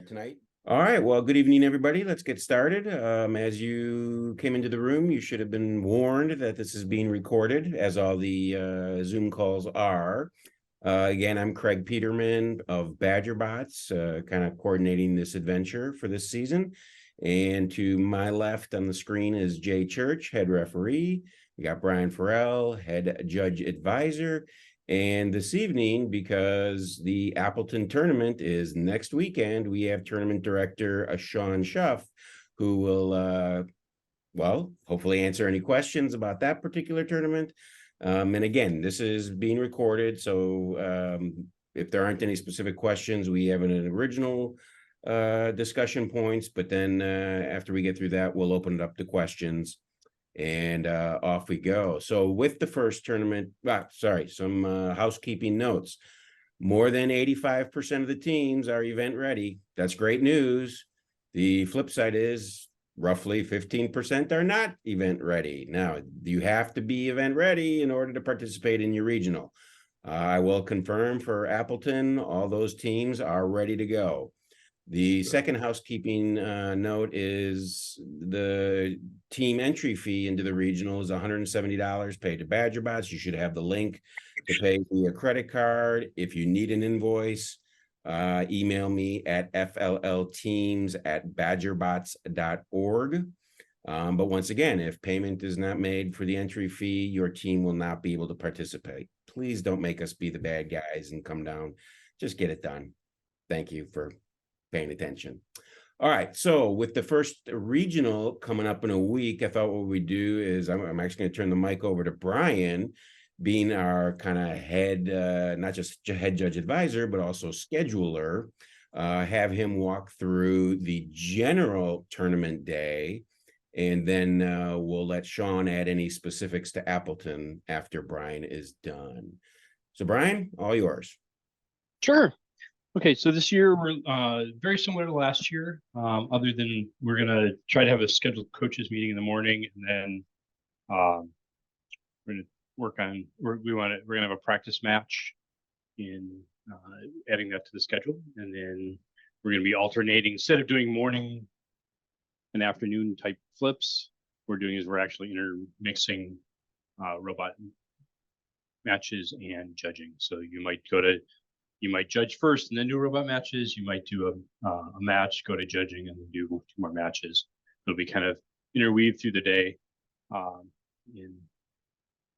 tonight. All right. Well, good evening, everybody. Let's get started. As you came into the room, you should have been warned that this is being recorded, as all the Zoom calls are. Again, I'm Craig Peterman of BadgerBots, kind of coordinating this adventure for this season. And to my left on the screen is Jay Church, head referee. We got Brian Farrell, head judge advisor. And this evening, because the Appleton tournament is next weekend, we have tournament director Sean Schuff, who will, well, hopefully answer any questions about that particular tournament. And again, this is being recorded, so if there aren't any specific questions, we have an original discussion points, but then after we get through that, we'll open it up to questions. And off we go. So with the first tournament, some housekeeping notes. More than 85% of the teams are event ready. That's great news. The flip side is roughly 15% are not event ready. Now, you have to be event ready in order to participate in your regional. I will confirm for Appleton, all those teams are ready to go. The second housekeeping note is the team entry fee into the regional is $170 paid to BadgerBots. You should have the link to pay via credit card. If you need an invoice, email me at fllteams@badgerbots.org. But once again, if payment is not made for the entry fee, your team will not be able to participate. Please don't make us be the bad guys and come down. Just get it done. Thank you for paying attention. All right, so with the first regional coming up in a week, I thought what we'd do is I'm actually going to turn the mic over to Brian, being our kind of head, not just head judge advisor, but also scheduler. Have him walk through the general tournament day, and then we'll let Sean add any specifics to Appleton after Brian is done. So Brian, all yours. Sure. Okay, so this year we're very similar to last year, other than we're going to try to have a scheduled coaches meeting in the morning, and then we're going to work on, we're going to have a practice match in adding that to the schedule, and then we're going to be alternating. Instead of doing morning and afternoon type flips, we're actually intermixing robot matches and judging. So you might judge first and then do robot matches. You might do a match, go to judging, and then do 2 more matches. It'll be kind of interweaved through the day.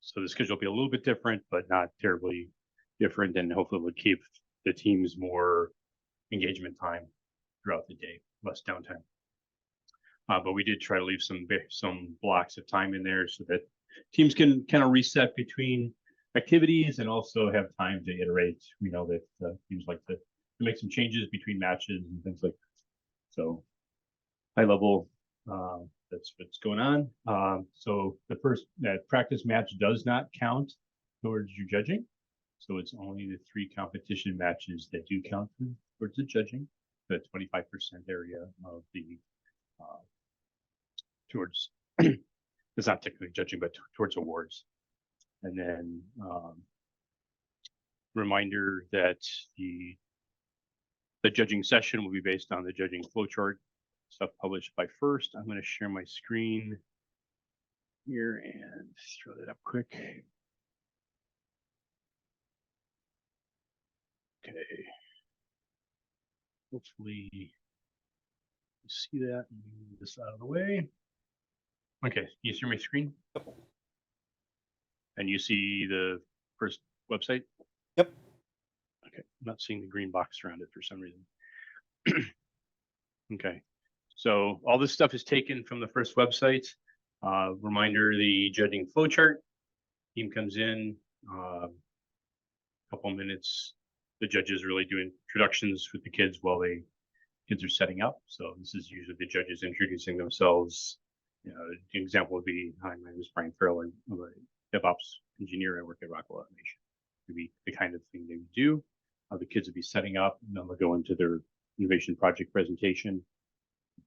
So the schedule will be a little bit different, but not terribly different. And hopefully we'll keep the teams more engagement time throughout the day, less downtime. But we did try to leave some blocks of time in there so that teams can kind of reset between activities and also have time to iterate. We know that teams like to make some changes between matches and things like that. So high level, that's what's going on. So that practice match does not count towards your judging. So it's only the 3 competition matches that do count towards the judging, the 25% area of the towards it's not technically judging, but towards awards. And then reminder that the judging session will be based on the judging flowchart stuff published by FIRST. I'm going to share my screen here and throw that up quick. Okay. Hopefully you see that and move this out of the way. Okay, you see my screen? And you see the FIRST website? Yep. Okay, I'm not seeing the green box around it for some reason. Okay, so all this stuff is taken from the FIRST website. Reminder, the judging flowchart. Team comes in, a couple minutes. The judges really doing introductions with the kids while kids are setting up. So this is usually the judges introducing themselves. You know, an example would be, hi, my name is Brian Farrell. I'm a DevOps engineer. I work at Rockwell Automation. It would be the kind of thing they would do. The kids would be setting up, and then they'll go into their innovation project presentation,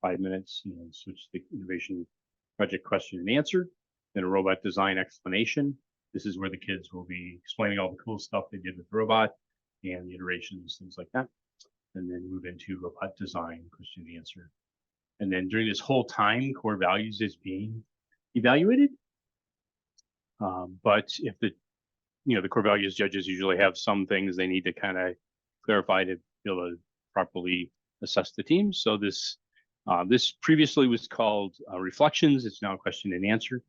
5 minutes, and then switch to the innovation project question and answer, then a robot design explanation. This is where the kids will be explaining all the cool stuff they did with the robot and the iterations, things like that. and then move into robot design, question and answer. And then during this whole time, core values is being evaluated. But if the core values judges usually have some things they need to kind of clarify to be able to properly assess the team. So this previously was called reflections. It's now question and answer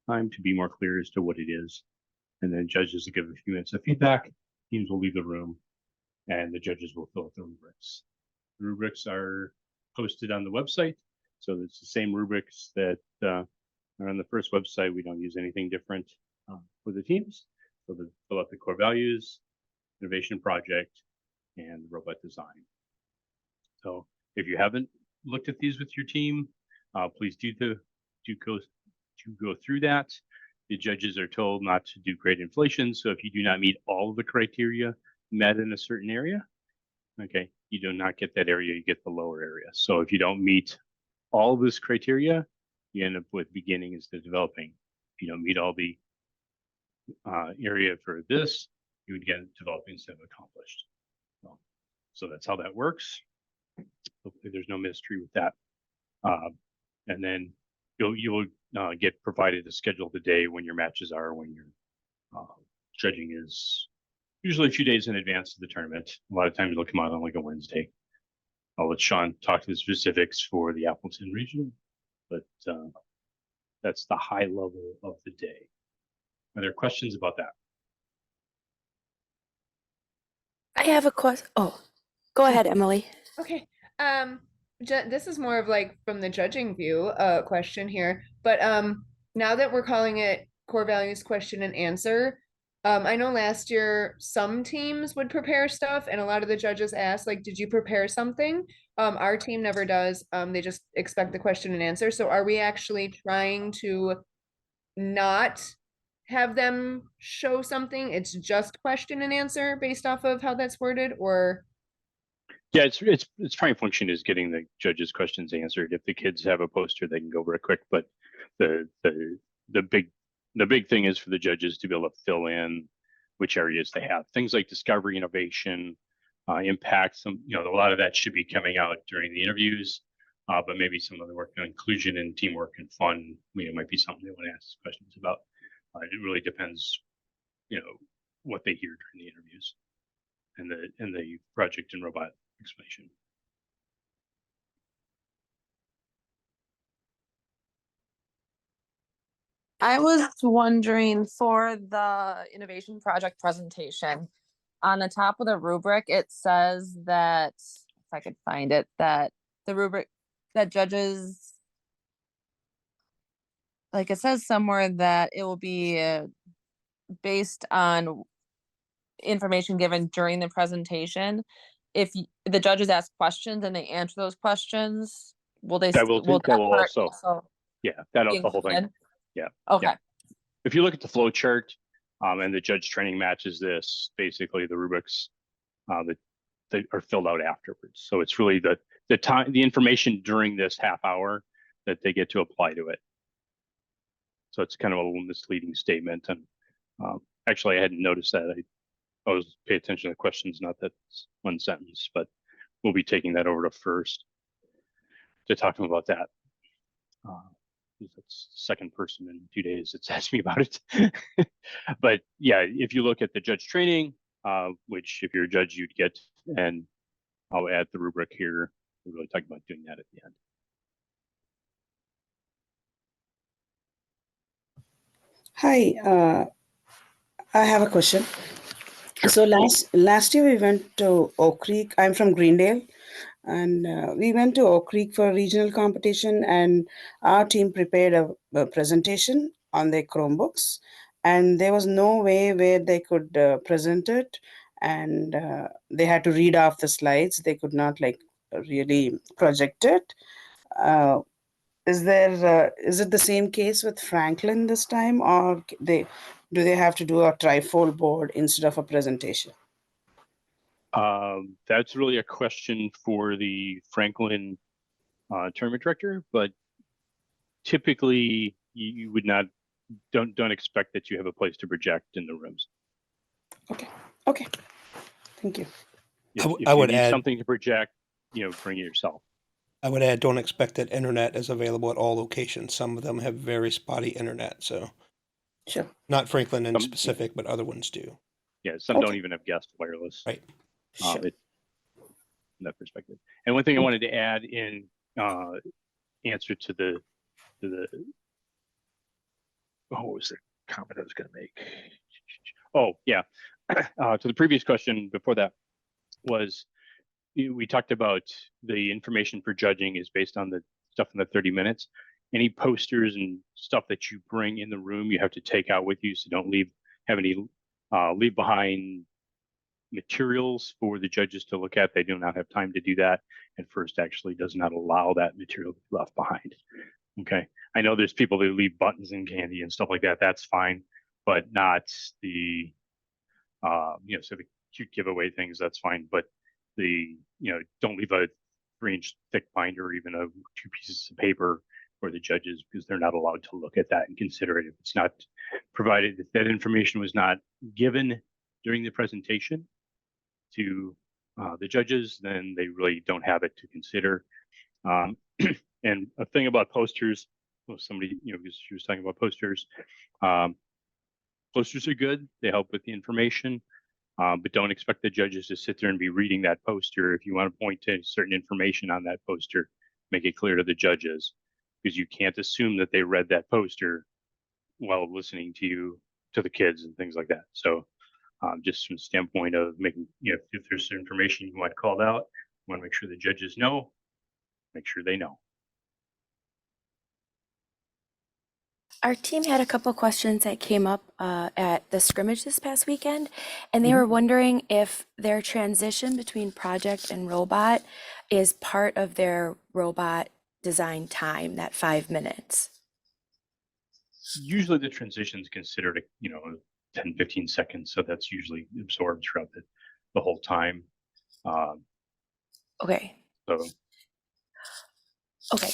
time to be more clear as to what it is. And then judges will give a few minutes of feedback. Teams will leave the room, and the judges will fill out the rubrics. The rubrics are posted on the website, so it's the same rubrics that are on the first website. We don't use anything different for the teams. So they fill out the core values, innovation project, and robot design. So if you haven't looked at these with your team, please do go through that. The judges are told not to do grade inflation. So if you do not meet all of the criteria met in a certain area, okay, you do not get that area, you get the lower area. So if you don't meet all of this criteria, you end up with beginning instead of developing. If you don't meet all the area for this, you would get developing instead of accomplished. So that's how that works. Hopefully there's no mystery with that. And then you will get provided a schedule of the day when your matches are, when your judging is usually a few days in advance of the tournament. A lot of times it'll come out on like a Wednesday. I'll let Sean talk to the specifics for the Appleton regional, but that's the high level of the day. Are there questions about that? I have a question. Oh, go ahead, Emily. Okay. This is more of like from the judging view, question here. But now that we're calling it core values question and answer, I know last year some teams would prepare stuff, and a lot of the judges asked, like, did you prepare something? Our team never does. They just expect the question and answer. So are we actually trying to not have them show something? It's just question and answer based off of how that's worded, or? Yeah, its prime function is getting the judges' questions answered. If the kids have a poster, they can go very quick. But the big thing is for the judges to be able to fill in which areas they have. Things like discovery, innovation, impact. Some, a lot of that should be coming out during the interviews. But maybe some of the work on inclusion and teamwork and fun, might be something they want to ask questions about. It really depends, what they hear during the interviews and the project and robot explanation. I was wondering for the innovation project presentation, on the top of the rubric, it says that, if I could find it, that the rubric that judges, like it says somewhere that it will be based on information given during the presentation. If the judges ask questions and they answer those questions, will they? That will also yeah, that'll be the whole thing. included? Yeah. Okay. Yeah. If you look at the flow chart, and the judge training matches this, basically the rubrics that are filled out afterwards. So it's really the time, the information during this half hour that they get to apply to it. So it's kind of a little misleading statement. And actually, I hadn't noticed that. I always pay attention to questions, not that one sentence, but we'll be taking that over to first to talk about that. That's second person in 2 days that's asked me about it. But yeah, if you look at the judge training, which if you're a judge, you'd get, and I'll add the rubric here. We're really talking about doing that at the end. Hi, I have a question. Sure. So last year we went to Oak Creek. I'm from Greendale, and we went to Oak Creek for a regional competition, and our team prepared a presentation on their Chromebooks, and there was no way where they could present it, and they had to read off the slides. They could not really project it. Is it the same case with Franklin this time, or do they have to do a trifold board instead of a presentation? That's really a question for the Franklin tournament director, but typically you would not, don't expect that you have a place to project in the rooms. Okay, thank you. If I you would need add- something to project, bring it yourself. I would add, don't expect that internet is available at all locations. Some of them have very spotty internet, so Sure. not Franklin in Yeah. specific, but other ones do. Yeah, some don't Okay. even have guest wireless. Right. Sure. From that perspective. And one thing I wanted to add in answer to the what was the comment I was going to make? Oh yeah, to the previous question before that was we talked about the information for judging is based on the stuff in the 30 minutes. Any posters and stuff that you bring in the room, you have to take out with you, so don't leave behind materials for the judges to look at. They do not have time to do that, and FIRST actually does not allow that material to be left behind. Okay, I know there's people that leave buttons and candy and stuff like that. That's fine, but not the so the cute giveaway things. That's fine, but the don't leave a 3-inch thick binder or even 2 pieces of paper for the judges, because they're not allowed to look at that and consider it if it's not provided. If that information was not given during the presentation to the judges, then they really don't have it to consider. And a thing about posters, well, somebody, because she was talking about posters, posters are good. They help with the information, but don't expect the judges to sit there and be reading that poster. If you want to point to certain information on that poster, make it clear to the judges, because you can't assume that they read that poster while listening to the kids and things like that. So just from the standpoint of making, if there's information you want called out, you want to make sure the judges know, make sure they know. Our team had a couple questions that came up at the scrimmage this past weekend, and they were wondering if their transition between project and robot is part of their robot design time, that 5 minutes. Usually the transition is considered 10, 15 seconds. So that's usually absorbed throughout the whole time. Okay. So Okay.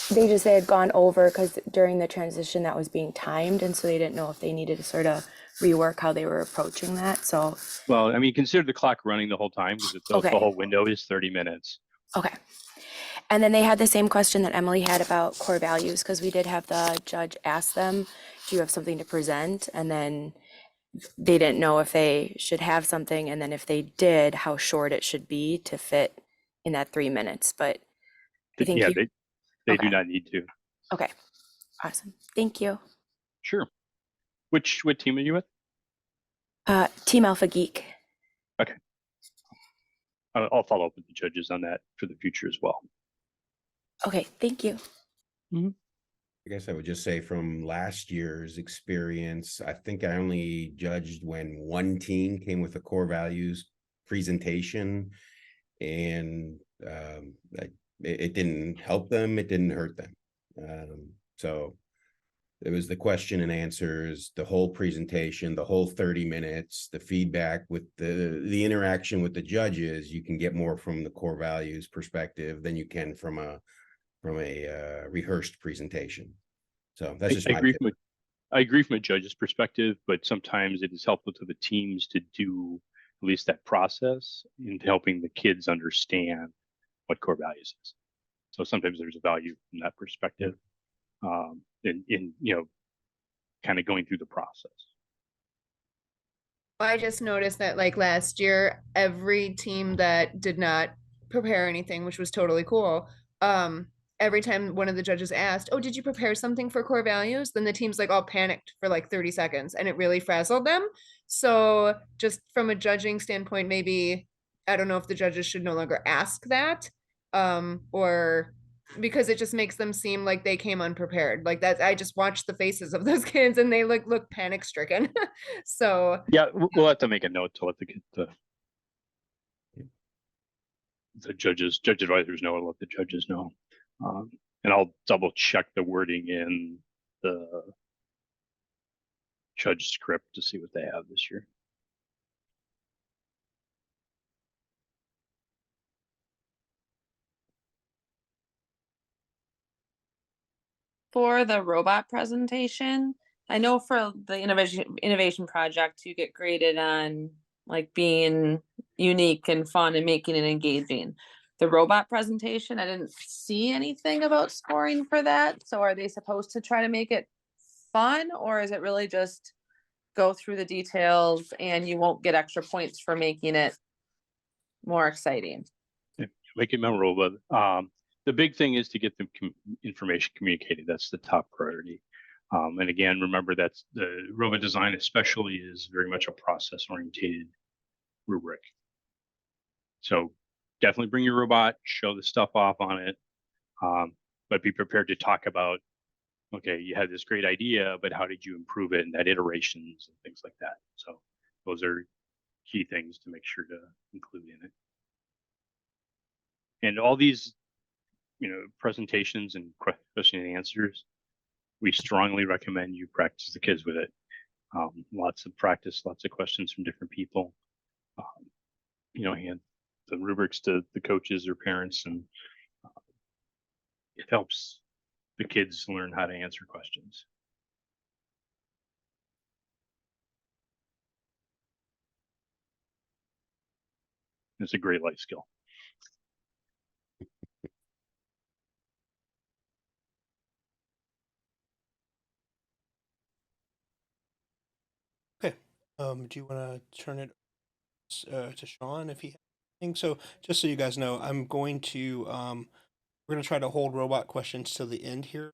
They had gone over because during the transition that was being timed, and so they didn't know if they needed to sort of rework how they were approaching that. So well, I mean, consider the clock running the whole time, because Okay. the whole window is 30 minutes. okay. And then they had the same question that Emily had about core values, because we did have the judge ask them, do you have something to present? And then they didn't know if they should have something, and then if they did, how short it should be to fit in that 3 minutes. But I think Yeah, you- they Okay. do not need to. okay, awesome. Thank you. Sure. What team are you with? Team Alpha Geek. I'll follow up with the judges on that for the future as well. Okay, thank you. I guess I would just say from last year's experience, I think I only judged when one team came with a core values presentation, and it didn't help them, it didn't hurt them. So it was the question and answers, the whole presentation, the whole 30 minutes, the feedback with the interaction with the judges. You can get more from the core values perspective than you can from a rehearsed presentation. So that's just I my agree tip. I agree from a judge's perspective, but sometimes it is helpful to the teams to do at least that process in helping the kids understand what core values is. So sometimes there's a value from that perspective, in kind of going through the process. I just noticed that like last year, every team that did not prepare anything, which was totally cool, every time one of the judges asked, oh, did you prepare something for core values? Then the team's like all panicked for like 30 seconds, and it really frazzled them. So just from a judging standpoint, maybe, I don't know if the judges should no longer ask that, or because it just makes them seem like they came unprepared. Like that, I just watched the faces of those kids and they look panic stricken. So Yeah, we'll have to make a note to let the judges advisors know, and let the judges know. And I'll double check the wording in the judge script to see what they have this year. For the robot presentation, I know for the innovation project, you get graded on like being unique and fun and making it engaging. The robot presentation, I didn't see anything about scoring for that. So are they supposed to try to make it fun, or is it really just go through the details and you won't get extra points for making it more exciting? Make it memorable, but the big thing is to get the information communicated. That's the top priority. And again, remember that the robot design especially is very much a process oriented rubric. So definitely bring your robot, show the stuff off on it, but be prepared to talk about, okay, you had this great idea, but how did you improve it, and that iterations and things like that. So those are key things to make sure to include in it. And all these, presentations and question and answers, we strongly recommend you practice the kids with it. Lots of practice, lots of questions from different people. Hand the rubrics to the coaches or parents, and it helps the kids learn how to answer questions. It's a great life skill. Okay. Do you want to turn it to Sean if he has anything? So just so you guys know, I'm going to we're going to try to hold robot questions till the end here.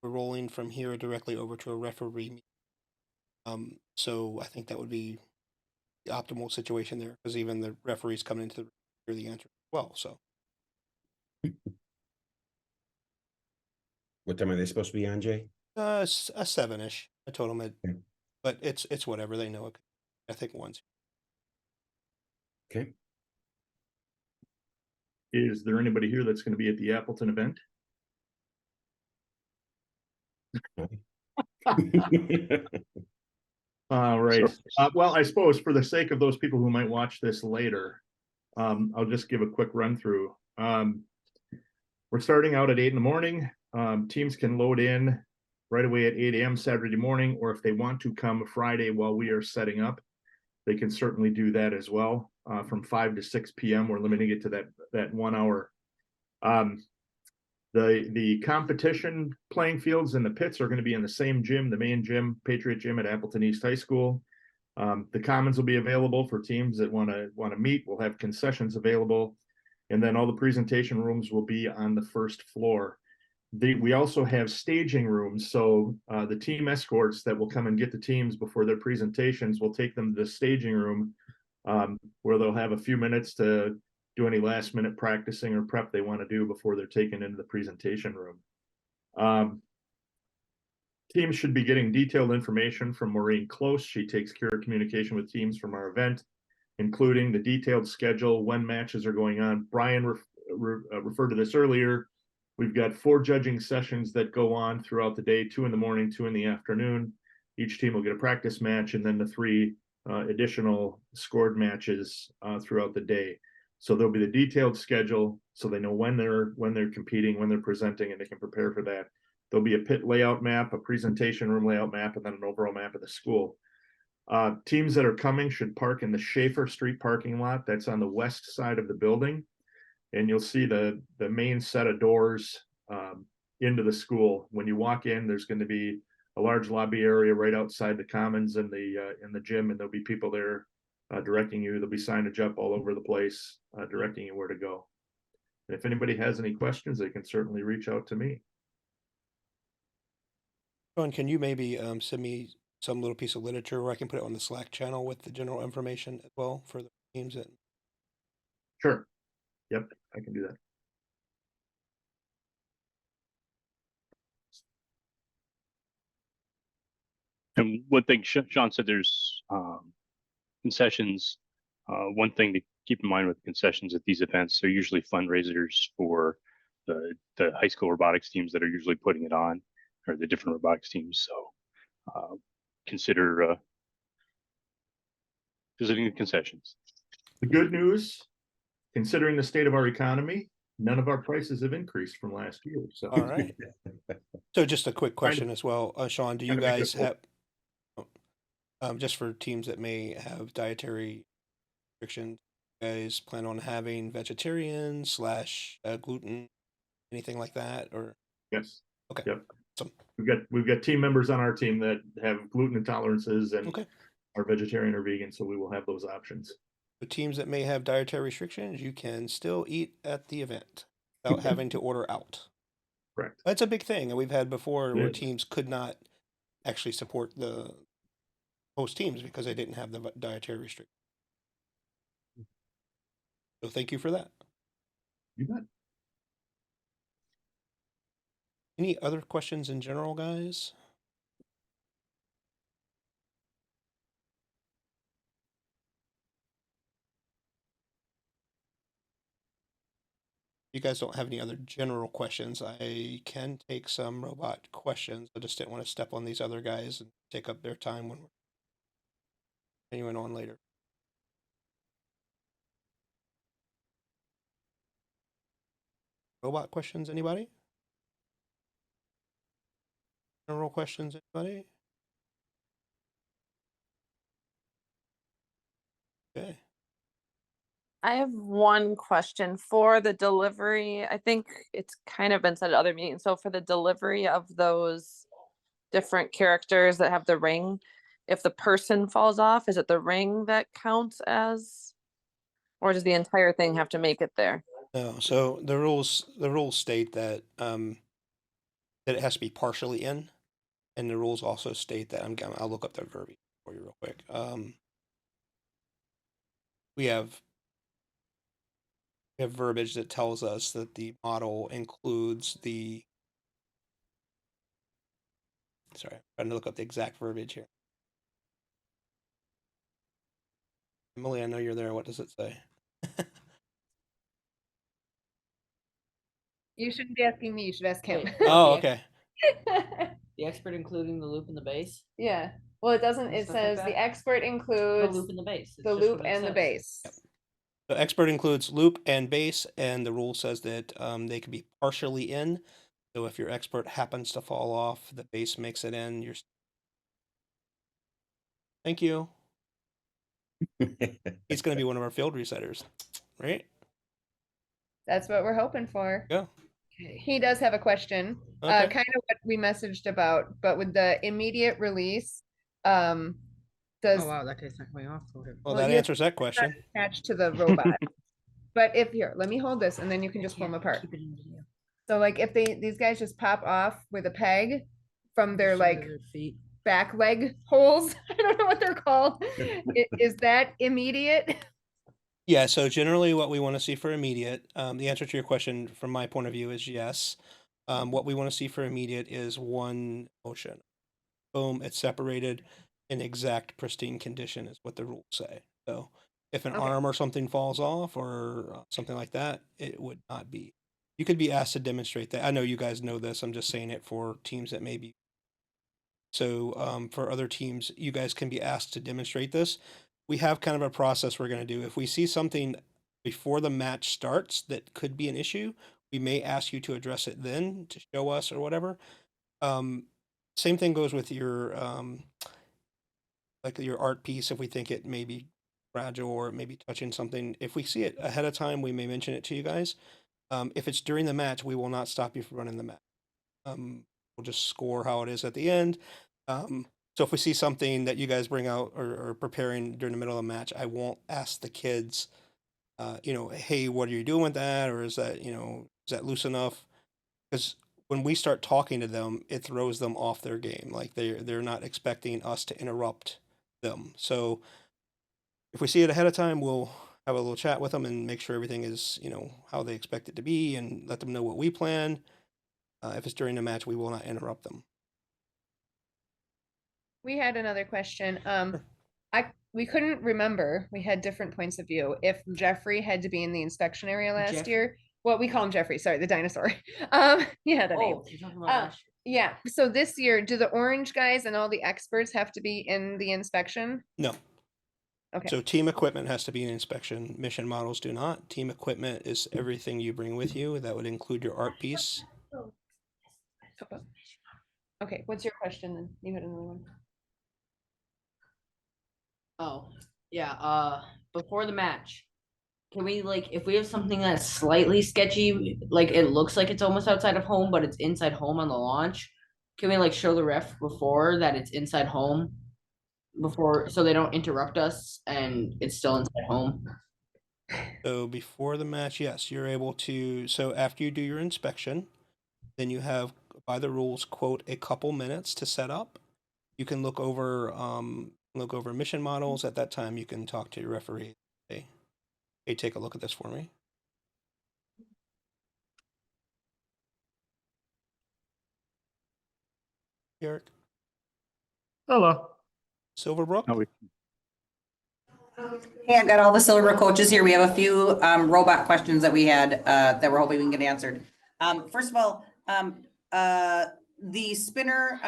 We're rolling from here directly over to a referee meeting. So I think that would be the optimal situation there, because even the referees coming into the hear the answer as well. So What time are they supposed to be on, Jay? a 7-ish. I told them it, Okay. but it's whatever, they know it. I think once. Okay. Is there anybody here that's going to be at the Appleton event? All right. Well, I suppose for the sake of those people who might watch this later, I'll just give a quick run through. We're starting out at 8 in the morning. Teams can load in right away at 8 a.m. Saturday morning, or if they want to come Friday while we are setting up, they can certainly do that as well. From 5 to 6 p.m. We're limiting it to that 1 hour. The competition playing fields and the pits are going to be in the same gym, the main gym, Patriot Gym at Appleton East High School. The commons will be available for teams that want to meet. We'll have concessions available, and then all the presentation rooms will be on the first floor. We also have staging rooms, so the team escorts that will come and get the teams before their presentations will take them to the staging room, where they'll have a few minutes to do any last minute practicing or prep they want to do before they're taken into the presentation room. Teams should be getting detailed information from Maureen Close. She takes care of communication with teams from our event, including the detailed schedule, when matches are going on. Brian referred to this earlier. We've got 4 judging sessions that go on throughout the day, 2 in the morning, 2 in the afternoon. Each team will get a practice match, and then the 3 additional scored matches throughout the day. So there'll be the detailed schedule, so they know when they're competing, when they're presenting, and they can prepare for that. There'll be a pit layout map, a presentation room layout map, and then an overall map of the school. Teams that are coming should park in the Schaefer Street parking lot. That's on the west side of the building. And you'll see the main set of doors into the school. When you walk in, there's going to be a large lobby area right outside the commons in the gym, and there'll be people there directing you. There'll be signage up all over the place directing you where to go. And if anybody has any questions, they can certainly reach out to me. Sean, can you maybe send me some little piece of literature where I can put it on the Slack channel with the general information as well for the teams? Sure. Yep, I can do that. And one thing Sean said, there's concessions. One thing to keep in mind with concessions at these events, they're usually fundraisers for the high school robotics teams that are usually putting it on, or the different robotics teams. So consider visiting the concessions. The good news, considering the state of our economy, none of our prices have increased from last year. So, All right. So just a quick question as well, Sean, do you Trying to make guys it have, just for teams that may have dietary restrictions you guys plan on having? Vegetarian slash gluten, anything like that, or Yes. okay? Yep. Awesome. We've got team members on our team that have gluten intolerances and Okay. are vegetarian or vegan, so we will have those options. The teams that may have dietary restrictions, you can still eat at the event without having to order out. Correct. That's a big thing, and we've had before where Yeah. teams could not actually support the host teams because they didn't have the dietary restriction. So thank you for that. You bet. Any other questions in general, guys? You guys don't have any other general questions, I can take some robot questions. I just didn't want to step on these other guys and take up their time when we're continuing on later. Robot questions, anybody? General questions, anybody? Okay. I have one question for the delivery. I think it's kind of been said at other meetings. So for the delivery of those different characters that have the ring, if the person falls off, is it the ring that counts as, or does the entire thing have to make it there? No, so the rules state that that it has to be partially in, and the rules also state that I'll look up the verbiage for you real quick. We have verbiage that tells us that the model includes the. Sorry, I'm trying to look up the exact verbiage here. Emily, I know you're there. What does it say? You shouldn't be asking me, you should ask him. Wait. Oh, Yeah. okay. The expert including the loop and the base? Yeah, well, it doesn't, And it stuff like says the that? expert The includes loop and the base. It's the just loop what it and the says. base. So expert includes loop and base, and the rule says that they can be partially in. So if your expert happens to fall off, the base makes it in. You're. Thank you. He's going to be one of our field resetters, right? That's what we're hoping for. Yeah. Okay. He does have a question, Okay. kind of what we messaged about, but with the immediate release, does Oh, wow, that tastes like way off. Go ahead. Well, Well, that you- answers that question. attached to the robot? But if here, let me hold this and then you can just pull them apart. Keep it in video. So like if these guys just pop off with a peg from their Just under like their feet. back leg holes, I don't know what they're called. Is that immediate? Yeah, so generally what we want to see for immediate, the answer to your question from my point of view is yes. What we want to see for immediate is one motion. Boom, it's separated in exact pristine condition is what the rules say. So if an Okay. arm or something falls off or something like that, it would not be. You could be asked to demonstrate that. I know you guys know this. I'm just saying it for teams that may be. So for other teams, you guys can be asked to demonstrate this. We have kind of a process we're going to do. If we see something before the match starts that could be an issue, we may ask you to address it then to show us or whatever. Same thing goes with your like your art piece. If we think it may be fragile or it may be touching something, if we see it ahead of time, we may mention it to you guys. If it's during the match, we will not stop you from running the match. We'll just score how it is at the end. So if we see something that you guys bring out or preparing during the middle of the match, I won't ask the kids, hey, what are you doing with that? Or is that, is that loose enough? Because when we start talking to them, it throws them off their game. Like they're not expecting us to interrupt them. So if we see it ahead of time, we'll have a little chat with them and make sure everything is, how they expect it to be and let them know what we plan. If it's during the match, we will not interrupt them. We had another question. Sure. We couldn't remember, we had different points of view, if Jeffrey had to be in the inspection area last Jeffrey? year. Well, we call him Jeffrey, sorry, the dinosaur. He had a name. Oh, you're talking about Uh, last Yeah, so this year, do the orange guys and all the experts have to be in the inspection? No. Okay. So team equipment has to be an inspection. Mission models do not. Team equipment is everything you bring with you. That would include your art piece. Okay, what's your question then? You had another one. Oh, yeah, before the match, can we like if we have something that's slightly sketchy, like it looks like it's almost outside of home, but it's inside home on the launch? Can we like show the ref before that it's inside home before so they don't interrupt us and it's still inside home? So before the match, yes, you're able to. So after you do your inspection, then you have, by the rules, quote, a couple minutes to set up. You can look over mission models. At that time, you can talk to your referee. Hey, take a look at this for me. Eric. Hello. Silverbrook. Oh, Hey, I've got all the silver coaches here. We have a few robot questions that we had that we're hoping we can get answered. First of all, the spinner,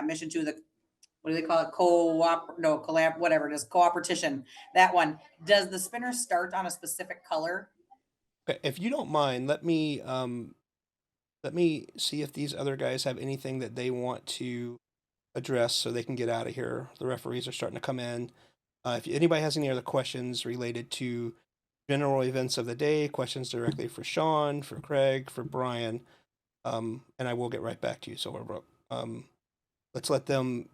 mission 2, what do they call it? Collab, whatever it is, cooperation. That one. Does the spinner start on a specific color? Okay, if you don't mind, let me see if these other guys have anything that they want to address so they can get out of here. The referees are starting to come in. If anybody has any other questions related to general events of the day, questions directly for Sean, for Craig, for Brian, and I will get right back to you, Silverbrook. Let's let them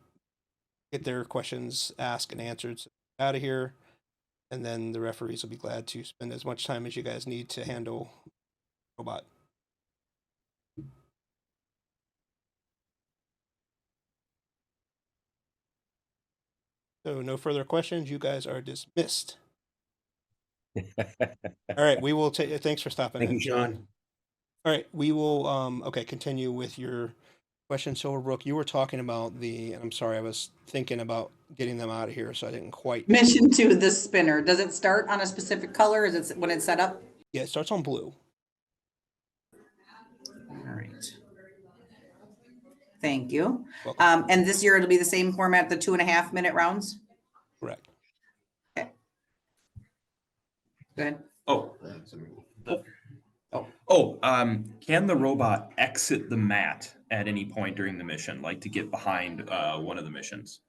get their questions asked and answered so out of here, and then the referees will be glad to spend as much time as you guys need to handle robot. So no further questions. You guys are dismissed. All right, we will take. Thanks for stopping Thank in. you, Sean. All right, we will continue with your question, Silverbrook. You were talking about I'm sorry, I was thinking about getting them out of here, so I didn't quite. Mission 2, the spinner. Does it start on a specific color? Is it when it's set up? Yeah, it starts on blue. All right. Thank you. Welcome. And this year it'll be the same format, the 2.5-minute rounds? Correct. Okay. Good. Can the robot exit the mat at any point during the mission, like to get behind one of the missions?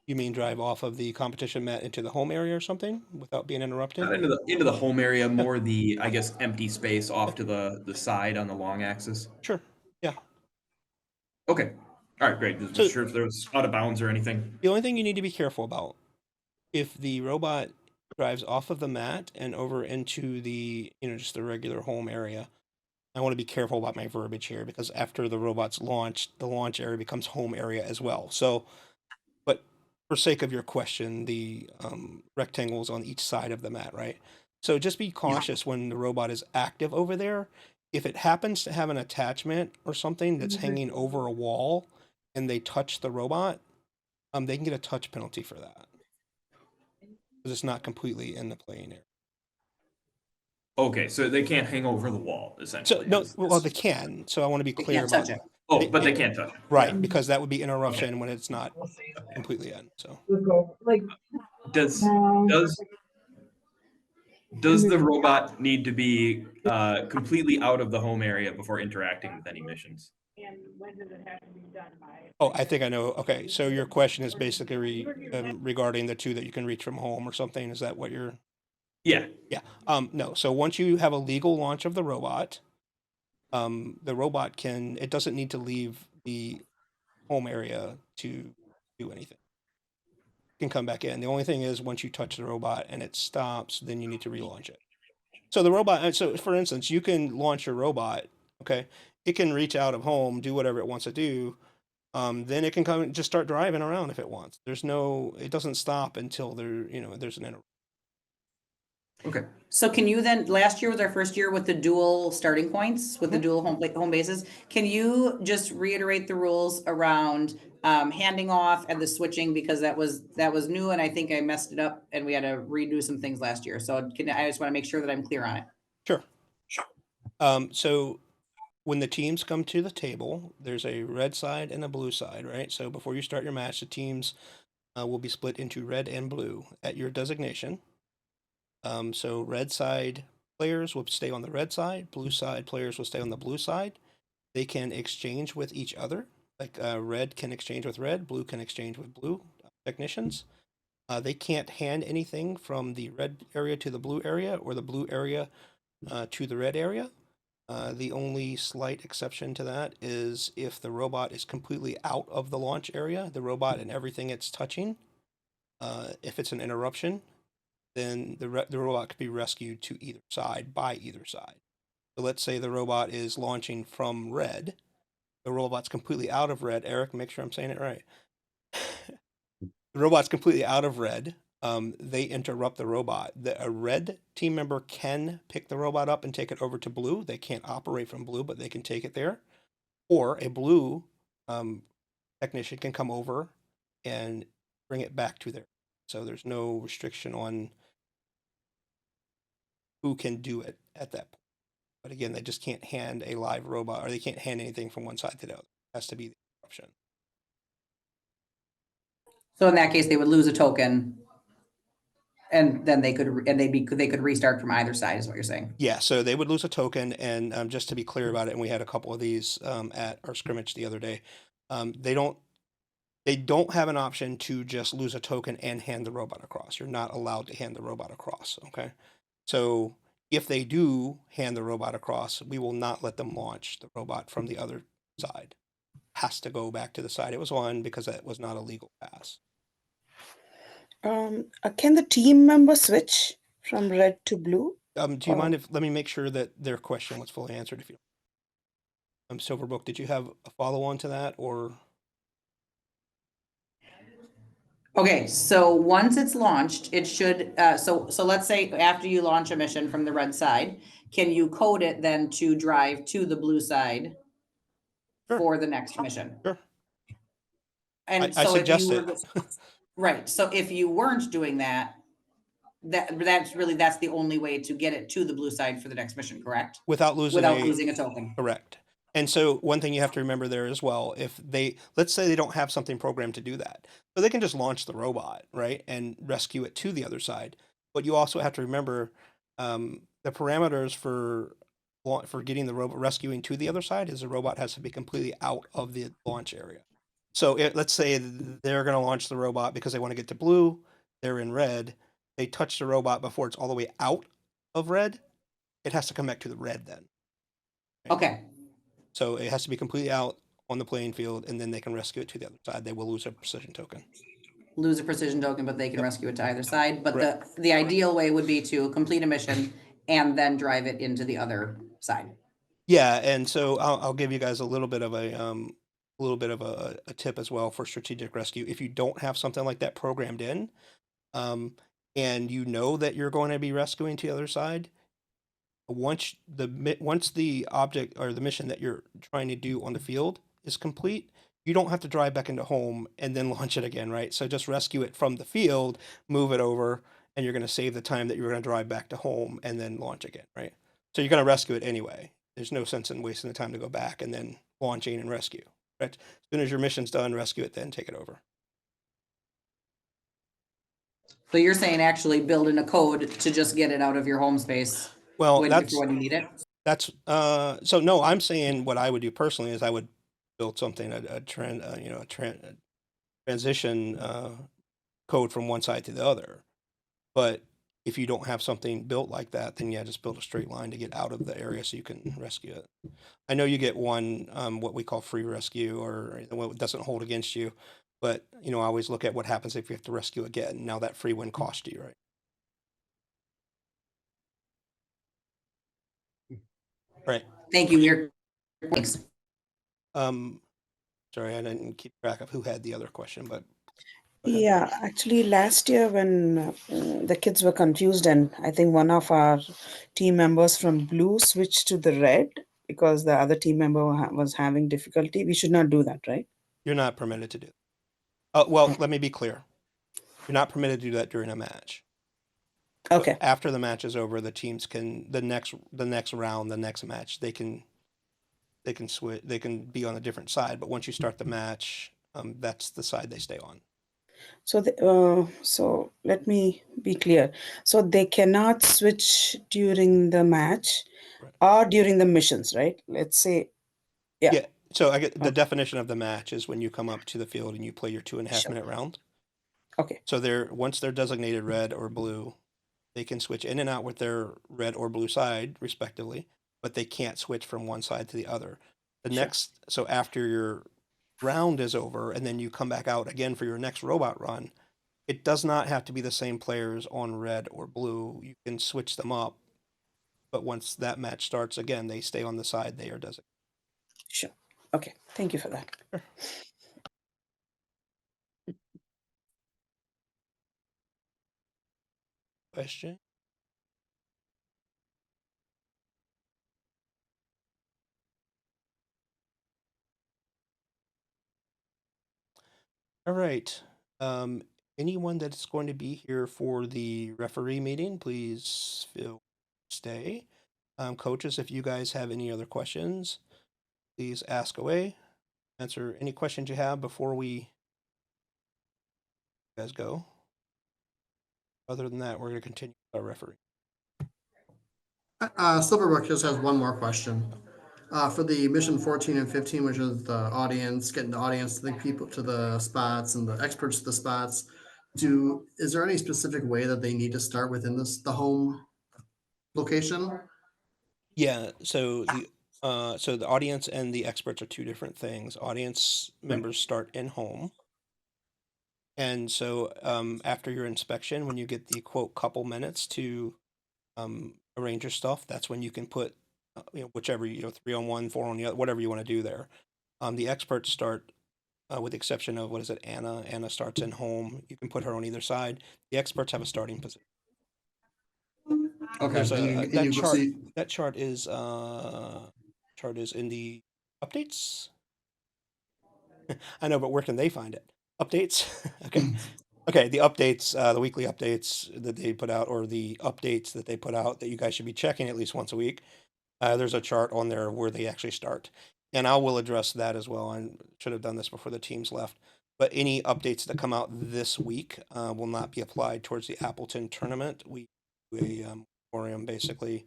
You mean drive off of the competition mat into the home area or something without being interrupted? Not into the home area, more the, I guess, empty space off to the side on the long axis. Sure. Yeah. Okay. All right, great. Just So- sure if there was out of bounds or anything. The only thing you need to be careful about, if the robot drives off of the mat and over into the, just the regular home area, I want to be careful about my verbiage here because after the robot's launched, the launch area becomes home area as well. So, but for sake of your question, the rectangles on each side of the mat, right? So just be cautious when the robot is active over there. If it happens to have an attachment or something that's hanging over a wall and they touch the robot, they can get a touch penalty for that. Because it's not completely in the playing area. Okay, so they can't hang over the wall, essentially. So no, well they can. So I want to be clear can't about touch it. Oh, but they can't touch it. right because that would be interruption when it's not completely in. So Does the robot need to be completely out of the home area before interacting with any missions? oh, I think I know. Okay, so your question is basically regarding the 2 that you can reach from home or something. Is that what you're? Yeah. Yeah. No. So once you have a legal launch of the robot can, it doesn't need to leave the home area to do anything. It can come back in. The only thing is once you touch the robot and it stops, then you need to relaunch it. So the robot, so for instance, you can launch your robot, okay? It can reach out of home, do whatever it wants to do. Then it can come and just start driving around if it wants. It doesn't stop until there's an interruption. Okay. So can you then, last year was our first year with the dual starting points, with the dual home bases. Can you just reiterate the rules around handing off and the switching, because that was new and I think I messed it up and we had to redo some things last year. So I just want to make sure that I'm clear on it. Sure. So when the teams come to the table, there's a red side and a blue side, right? So before you start your match, the teams will be split into red and blue at your designation. So red side players will stay on the red side, blue side players will stay on the blue side. They can exchange with each other. Like red can exchange with red, blue can exchange with blue technicians. They can't hand anything from the red area to the blue area or the blue area to the red area. The only slight exception to that is if the robot is completely out of the launch area, the robot and everything it's touching. If it's an interruption, then the robot could be rescued to either side by either side. So let's say the robot is launching from red. The robot's completely out of red. Eric, make sure I'm saying it right. The robot's completely out of red. They interrupt the robot. A red team member can pick the robot up and take it over to blue. They can't operate from blue, but they can take it there. Or a blue technician can come over and bring it back to there. So there's no restriction on who can do it at that point. But again, they just can't hand a live robot, or they can't hand anything from one side to the other. It has to be the option. So in that case, they would lose a token. And then they could restart from either side, is what you're saying. Yeah, so they would lose a token, and just to be clear about it, and we had a couple of these at our scrimmage the other day. They don't have an option to just lose a token and hand the robot across. You're not allowed to hand the robot across. Okay, so if they do hand the robot across, we will not let them launch the robot from the other side. Has to go back to the side it was on because that was not a legal pass. Can the team member switch from red to blue? Do you mind if let me make sure that their question was fully answered? If you, Silverbrook, did you have a follow on to that or? Okay, so once it's launched, it should, so let's say after you launch a mission from the red side, can you code it then to drive to the blue side Sure. for the next mission? Sure. And I so if suggest you it. were, right, so if you weren't doing that, that's the only way to get it to the blue side for the next mission, correct? Without losing Losing a token. Correct. And so one thing you have to remember there as well, if they, let's say they don't have something programmed to do that, so they can just launch the robot, right, and rescue it to the other side. But you also have to remember the parameters for getting the robot rescuing to the other side is the robot has to be completely out of the launch area. So let's say they're going to launch the robot because they want to get to blue, they're in red, they touch the robot before it's all the way out of red, it has to come back to the red then. Right? Okay. So it has to be completely out on the playing field, and then they can rescue it to the other side. They will lose a precision token. Lose a precision token, but they can rescue it to either side. But Right. the ideal way would be to complete a mission and then drive it into the other side. Yeah, and so I'll give you guys a little bit of a tip as well for strategic rescue. If you don't have something like that programmed in, and you know that you're going to be rescuing to the other side, once the object or the mission that you're trying to do on the field is complete, you don't have to drive back into home and then launch it again, right? So just rescue it from the field, move it over, and you're going to save the time that you're going to drive back to home and then launch again, right? So you're going to rescue it anyway. There's no sense in wasting the time to go back and then launching and rescue, right? As soon as your mission's done, rescue it, then take it over. So you're saying actually build in a code to just get it out of your home space Well, when you need it? That's so no, I'm saying what I would do personally is I would build something, a transition code from one side to the other. But if you don't have something built like that, then yeah, just build a straight line to get out of the area so you can rescue it. I know you get one, what we call free rescue, or what doesn't hold against you, but I always look at what happens if you have to rescue again. Now that free win cost you, right? Right. Thank you. Thanks. Sorry, I didn't keep track of who had the other question, but Yeah, actually, last year when the kids were confused, and I think one of our team members from blue switched to the red because the other team member was having difficulty. We should not do that, right? you're not permitted to do that. Well, let me be clear. You're not permitted to do that during a match. But Okay. after the match is over, the teams can the next round, the next match, they can switch. They can be on a different side. But once you start the match, that's the side they stay on. So, so let me be clear. So they cannot switch during the match Right. or during the missions, right? Let's say, yeah. Yeah. So I get the Okay. definition of the match is when you come up to the field and you play your 2.5 Sure. minute round. Okay. So once they're designated red or blue, they can switch in and out with their red or blue side respectively, but they can't switch from one side to the other. Sure. So after your round is over and then you come back out again for your next robot run, it does not have to be the same players on red or blue. You can switch them up, but once that match starts again, they stay on the side they are designated. Sure. Okay. Thank you for that. Question? All right. Anyone that's going to be here for the referee meeting, please stay. Coaches, if you guys have any other questions, please ask away. Answer any questions you have before you guys go. Other than that, we're going to continue with our referee. Silverbrook just has one more question. For the mission 14 and 15, which is the audience, getting the audience to the people to the spots and the experts to the spots, is there any specific way that they need to start within the home location? Yeah, so the audience and the experts are two different things. Audience members start in home. And so after your inspection, when you get the quote couple minutes to arrange your stuff, that's when you can put whichever 3-on-1, 4 on the other, whatever you want to do there. The experts start with the exception of Anna. Anna starts in home. You can put her on either side. The experts have a starting position. Okay. That chart is in the updates. I know, but where can they find it? Updates? Okay. Okay, the updates, the weekly updates that they put out, or the updates that they put out that you guys should be checking at least once a week. There's a chart on there where they actually start. And I will address that as well. I should have done this before the teams left. But any updates that come out this week will not be applied towards the Appleton tournament. We moratorium basically.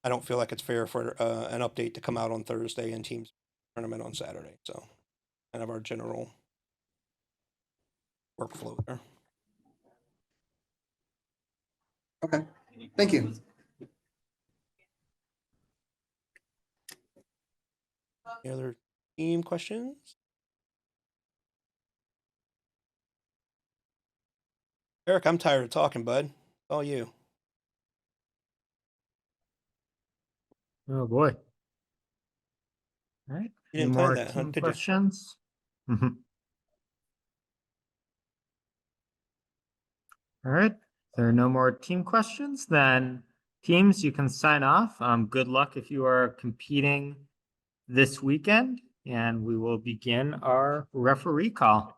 I don't feel like it's fair for an update to come out on Thursday and teams tournament on Saturday. So kind of our general workflow there. Okay, thank you. Any other team questions? Eric, I'm tired of talking, bud. It's all you. Oh boy. All right. You Any didn't plan more that, huh, team did you? questions? All right. If there are no more team questions, then teams, you can sign off. Good luck if you are competing this weekend, and we will begin our referee call.